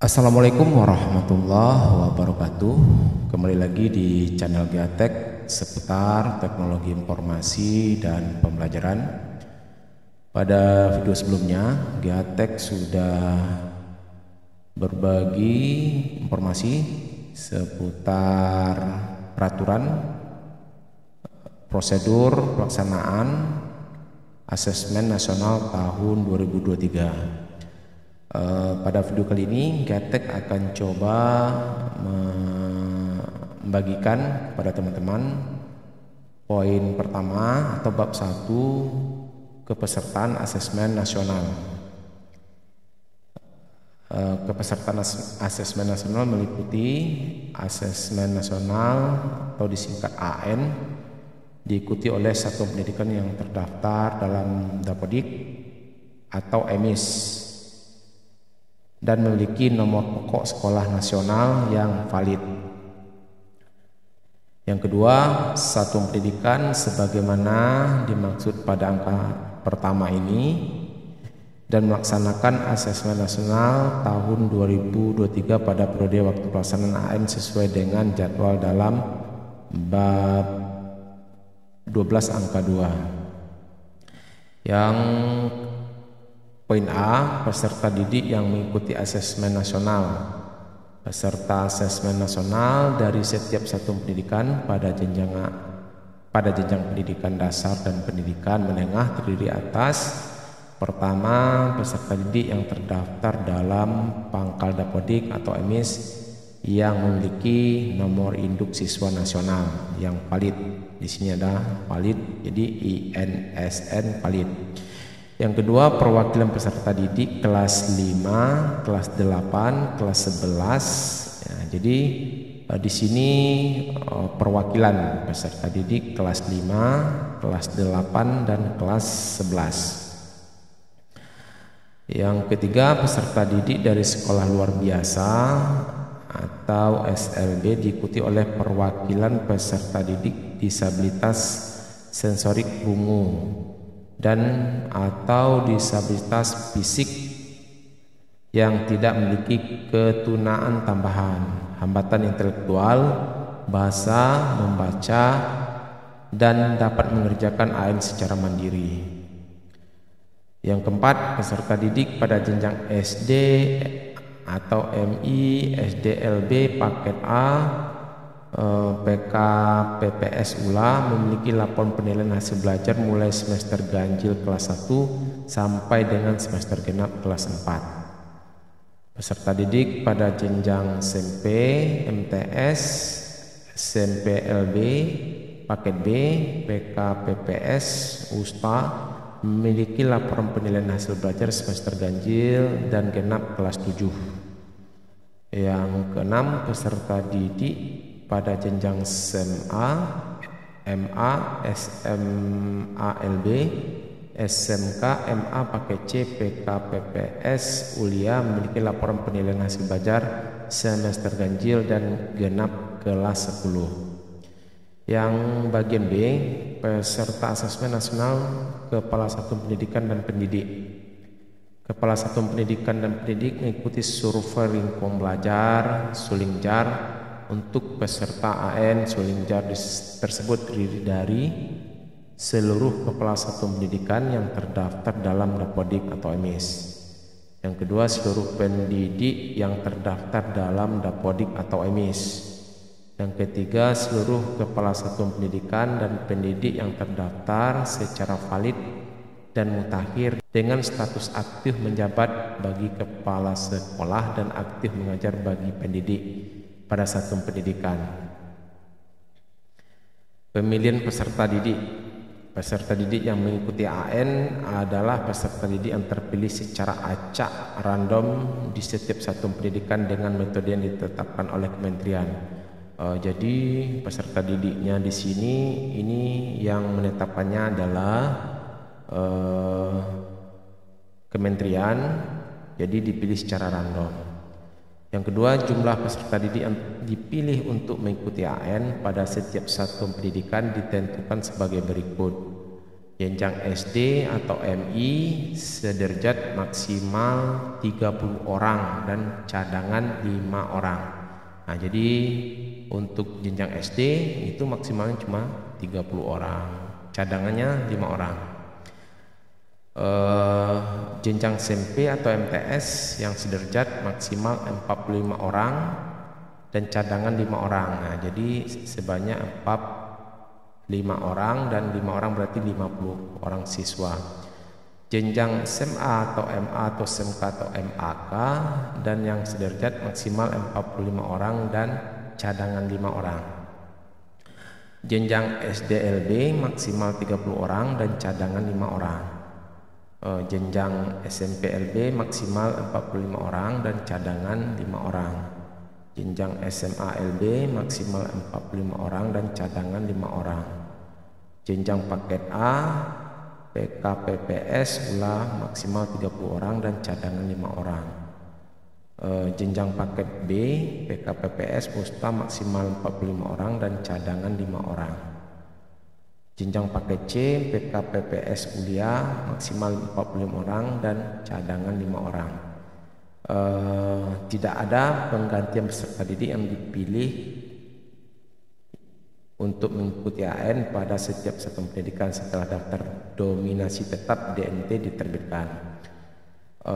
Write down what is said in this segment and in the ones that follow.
Assalamualaikum warahmatullahi wabarakatuh. Kembali lagi di channel Giatek seputar teknologi informasi dan pembelajaran. Pada video sebelumnya, Giatek sudah berbagi informasi seputar peraturan, prosedur pelaksanaan asesmen nasional tahun 2023. Pada video kali ini Giatek akan coba membagikan kepada teman-teman poin pertama atau bab 1 kepesertaan asesmen nasional. Kepesertaan asesmen nasional meliputi asesmen nasional atau disingkat AN, diikuti oleh satuan pendidikan yang terdaftar dalam Dapodik atau EMIS dan memiliki nomor pokok sekolah nasional yang valid. Yang kedua, satuan pendidikan sebagaimana dimaksud pada angka pertama ini dan melaksanakan asesmen nasional tahun 2023 pada periode waktu pelaksanaan AN sesuai dengan jadwal dalam bab 12 angka 2. Yang poin A, peserta didik yang mengikuti asesmen nasional. Peserta asesmen nasional dari setiap satuan pendidikan pada jenjang pendidikan dasar dan pendidikan menengah terdiri atas: pertama, peserta didik yang terdaftar dalam pangkal Dapodik atau EMIS yang memiliki nomor induk siswa nasional yang valid. Di sini ada valid, jadi INSN valid. Yang kedua, perwakilan peserta didik kelas 5, kelas 8, kelas 11. Ya, jadi di sini perwakilan peserta didik kelas 5, kelas 8 dan kelas 11. Yang ketiga, peserta didik dari sekolah luar biasa atau SLB diikuti oleh perwakilan peserta didik disabilitas sensorik ungu dan atau disabilitas fisik yang tidak memiliki ketunaan tambahan, hambatan intelektual, bahasa, membaca, dan dapat mengerjakan AN secara mandiri. Yang keempat, peserta didik pada jenjang SD atau MI, SDLB paket A, PK PPS ULA memiliki laporan penilaian hasil belajar mulai semester ganjil kelas 1 sampai dengan semester genap kelas 4. Peserta didik pada jenjang SMP, MTS, SMP LB, paket B, PK PPS, USTA memiliki laporan penilaian hasil belajar semester ganjil dan genap kelas 7. Yang keenam, peserta didik pada jenjang SMA, MA, SMA LB, SMK, MA paket C, PK PPS Ulia memiliki laporan penilaian hasil belajar semester ganjil dan genap kelas 10. Yang bagian B, peserta asesmen nasional kepala satuan pendidikan dan pendidik. Kepala satuan pendidikan dan pendidik mengikuti survei lingkungan belajar Sulingjar. Untuk peserta AN Sulingjar tersebut terdiri dari seluruh kepala satuan pendidikan yang terdaftar dalam Dapodik atau EMIS. Yang kedua, seluruh pendidik yang terdaftar dalam Dapodik atau EMIS. Yang ketiga, seluruh kepala satuan pendidikan dan pendidik yang terdaftar secara valid dan mutakhir dengan status aktif menjabat bagi kepala sekolah dan aktif mengajar bagi pendidik pada satuan pendidikan. Pemilihan peserta didik. Peserta didik yang mengikuti AN adalah peserta didik yang terpilih secara acak random di setiap satuan pendidikan dengan metode yang ditetapkan oleh kementerian. Jadi peserta didiknya di sini ini yang menetapkannya adalah kementerian, jadi dipilih secara random. Yang kedua, jumlah peserta didik yang dipilih untuk mengikuti AN pada setiap satuan pendidikan ditentukan sebagai berikut, Jenjang SD atau MI sederajat maksimal 30 orang dan cadangan 5 orang. Nah, jadi untuk jenjang SD itu maksimalnya cuma 30 orang, cadangannya 5 orang. Jenjang SMP atau MTS yang sederajat maksimal 45 orang dan cadangan 5 orang. Nah, jadi sebanyak 5 orang dan 5 orang berarti 50 orang siswa. Jenjang SMA atau MA atau SMK atau MAK dan yang sederajat maksimal 45 orang dan cadangan 5 orang. Jenjang SDLB maksimal 30 orang dan cadangan 5 orang. Jenjang SMPLB maksimal 45 orang dan cadangan 5 orang. Jenjang SMA-LB maksimal 45 orang dan cadangan 5 orang. Jenjang paket A PKPPS pula maksimal 30 orang dan cadangan 5 orang. Jenjang paket B PKPPS Pusta maksimal 45 orang dan cadangan 5 orang. Jenjang paket C PKPPS Kuliah maksimal 45 orang dan cadangan 5 orang. Tidak ada penggantian peserta didik yang dipilih untuk mengikuti AN pada setiap satuan pendidikan setelah daftar dominasi tetap DNT diterbitkan.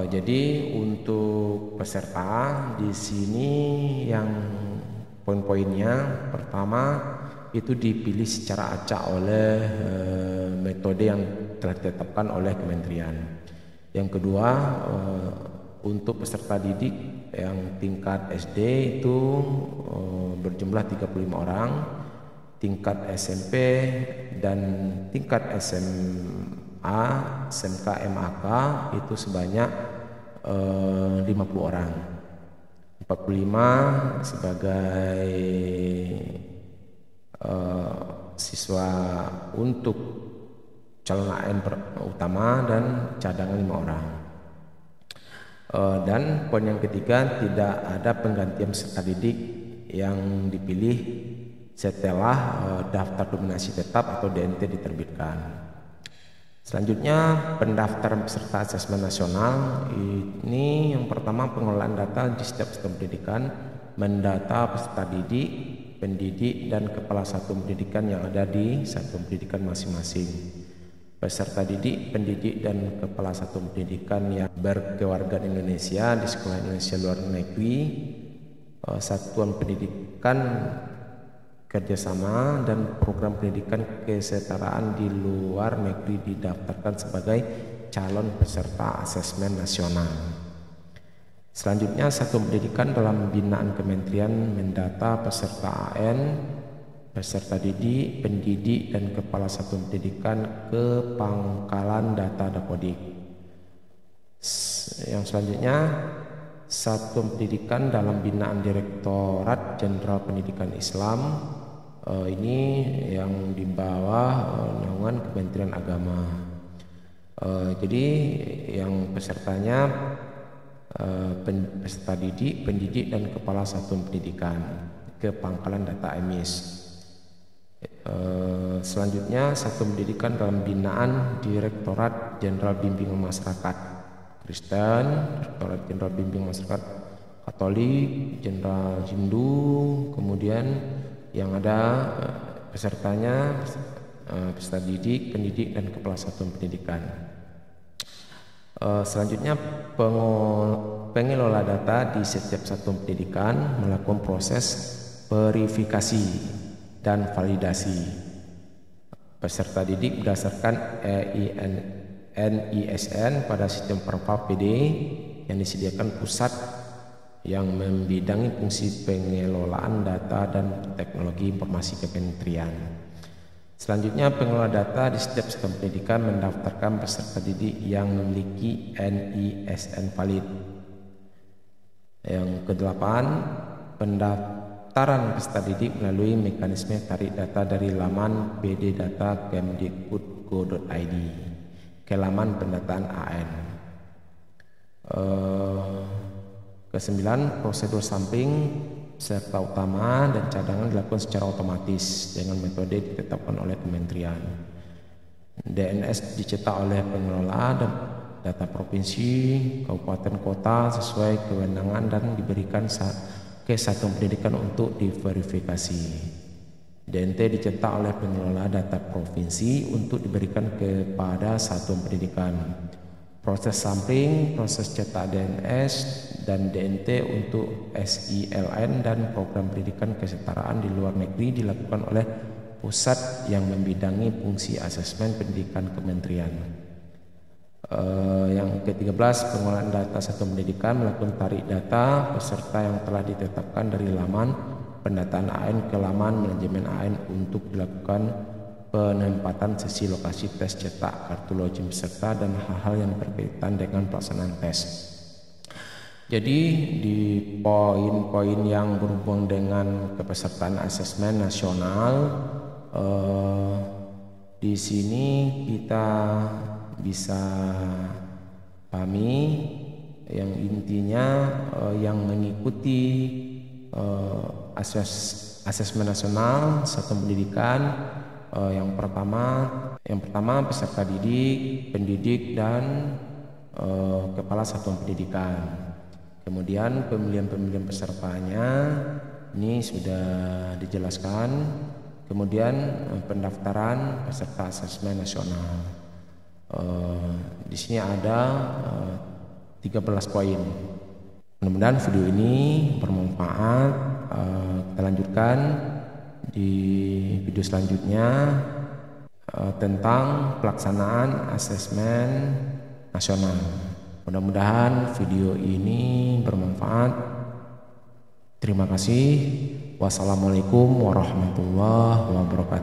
Jadi untuk peserta di sini yang poin-poinnya, pertama itu dipilih secara acak oleh metode yang telah ditetapkan oleh kementerian. Yang kedua, untuk peserta didik yang tingkat SD itu berjumlah 35 orang, tingkat SMP dan tingkat SMA, SMK, MAK itu sebanyak 50 orang. 45 sebagai siswa untuk calon AN utama dan cadangan 5 orang. Dan poin yang ketiga, tidak ada penggantian peserta didik yang dipilih setelah daftar dominasi tetap atau DNT diterbitkan. Selanjutnya, pendaftaran peserta asesmen nasional. Ini yang pertama, pengelolaan data di setiap satuan pendidikan, mendata peserta didik, pendidik dan kepala satuan pendidikan yang ada di satuan pendidikan masing-masing. Peserta didik, pendidik dan kepala satuan pendidikan yang berkewargaan Indonesia di sekolah Indonesia luar negeri, satuan pendidikan kerjasama dan program pendidikan kesetaraan di luar negeri didaftarkan sebagai calon peserta asesmen nasional. Selanjutnya, satuan pendidikan dalam binaan kementerian mendata peserta AN, peserta didik, pendidik dan kepala satuan pendidikan ke pangkalan data Dapodik. Yang selanjutnya, satuan pendidikan dalam binaan Direktorat Jenderal Pendidikan Islam, ini yang di bawah naungan Kementerian Agama. Jadi yang pesertanya peserta didik, pendidik dan kepala satuan pendidikan ke pangkalan data EMIS. Selanjutnya, satuan pendidikan dalam binaan Direktorat Jenderal Bimbingan Masyarakat Kristen, Direktorat Jenderal Bimbingan Masyarakat Katolik, Jenderal Hindu, kemudian yang ada pesertanya peserta didik, pendidik dan kepala satuan pendidikan. Selanjutnya, pengelola data di setiap satuan pendidikan melakukan proses verifikasi dan validasi peserta didik berdasarkan NISN pada sistem Perpal PD yang disediakan pusat yang membidangi fungsi pengelolaan data dan teknologi informasi kementerian. Selanjutnya, pengelola data di setiap satuan pendidikan mendaftarkan peserta didik yang memiliki NISN valid. Yang kedelapan, pendaftaran peserta didik melalui mekanisme tarik data dari laman bddata kemdikbud.go.id ke laman pendataan AN. Kesembilan, prosedur sampling peserta utama dan cadangan dilakukan secara otomatis dengan metode ditetapkan oleh kementerian. DNS dicetak oleh pengelola dan data provinsi, kabupaten, kota sesuai kewenangan dan diberikan ke satuan pendidikan untuk diverifikasi. DNT dicetak oleh pengelola data provinsi untuk diberikan kepada satuan pendidikan. Proses sampling, proses cetak DNS dan DNT untuk SILN dan program pendidikan kesetaraan di luar negeri dilakukan oleh pusat yang membidangi fungsi asesmen pendidikan kementerian. Yang ke-13, pengolahan data satuan pendidikan melakukan tarik data peserta yang telah ditetapkan dari laman pendataan AN ke laman manajemen AN untuk dilakukan penempatan sesi lokasi tes cetak kartu login peserta dan hal-hal yang berkaitan dengan pelaksanaan tes. Jadi di poin-poin yang berhubungan dengan kepesertaan asesmen nasional, di sini kita bisa pahami yang intinya yang mengikuti asesmen nasional satuan pendidikan. Yang pertama peserta didik, pendidik dan kepala satuan pendidikan. Kemudian pemilihan pesertanya ini sudah dijelaskan. Kemudian pendaftaran peserta asesmen nasional. Di sini ada 13 poin. Mudah-mudahan video ini bermanfaat. Kita lanjutkan di video selanjutnya tentang pelaksanaan asesmen nasional. Mudah-mudahan video ini bermanfaat. Terima kasih. Wassalamualaikum warahmatullahi wabarakatuh.